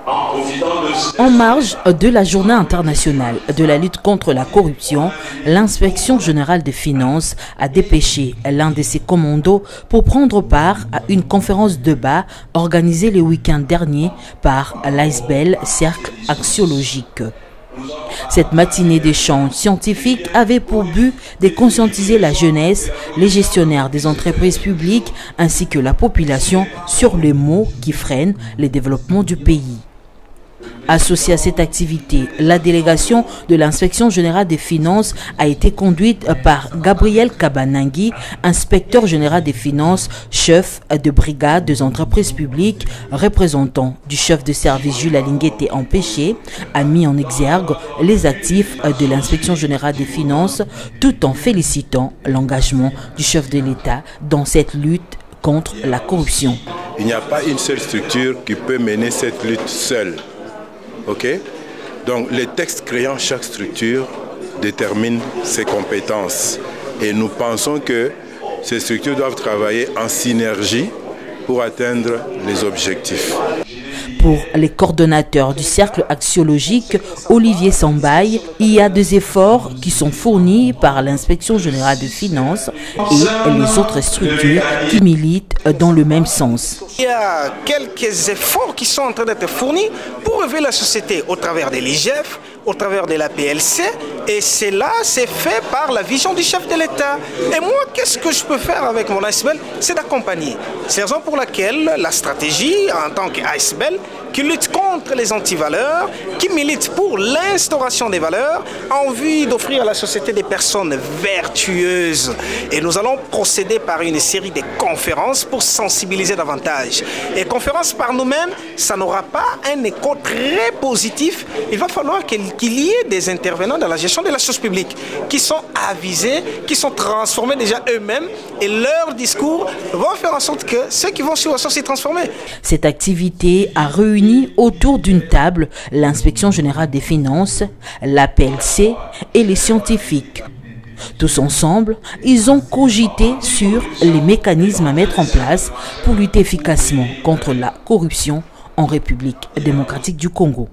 En marge de la Journée internationale de la lutte contre la corruption, l'Inspection générale des finances a dépêché l'un de ses commandos pour prendre part à une conférence débat organisée le week-end dernier par l'ASBEL Cercle Axiologique. Cette matinée d'échange scientifique avait pour but de conscientiser la jeunesse, les gestionnaires des entreprises publiques ainsi que la population sur les maux qui freinent le développement du pays. Associée à cette activité, la délégation de l'Inspection générale des finances a été conduite par Gabriel Kabanangui, inspecteur général des finances, chef de brigade des entreprises publiques, représentant du chef de service Jules Alinguete empêché, a mis en exergue les actifs de l'Inspection générale des finances tout en félicitant l'engagement du chef de l'État dans cette lutte contre la corruption. Il n'y a pas une seule structure qui peut mener cette lutte seule. Okay? Donc les textes créant chaque structure déterminent ses compétences et nous pensons que ces structures doivent travailler en synergie pour atteindre les objectifs. Pour les coordonnateurs du cercle axiologique, Olivier Sambaye, il y a des efforts qui sont fournis par l'Inspection générale des finances et les autres structures qui militent dans le même sens. Il y a quelques efforts qui sont en train d'être fournis pour réveiller la société au travers de l'IGF, au travers de la PLC, et cela c'est fait par la vision du chef de l'État. Et moi, qu'est-ce que je peux faire avec mon ASBEL? C'est d'accompagner. C'est la raison pour laquelle la stratégie, en tant qu'ASBEL, qui lutte contre les antivaleurs, qui milite pour l'instauration des valeurs, a envie d'offrir à la société des personnes vertueuses. Et nous allons procéder par une série de conférences pour sensibiliser davantage. Et conférences par nous-mêmes, ça n'aura pas un écho très positif. Il va falloir qu'il y ait des intervenants dans la gestion de la chose publique qui sont avisés, qui sont transformés déjà eux-mêmes, et leur discours vont faire en sorte que ceux qui vont suivre sont s'y transformer. Cette activité a réuni autour d'une table l'Inspection générale des finances, la PLC et les scientifiques. Tous ensemble, ils ont cogité sur les mécanismes à mettre en place pour lutter efficacement contre la corruption en République démocratique du Congo.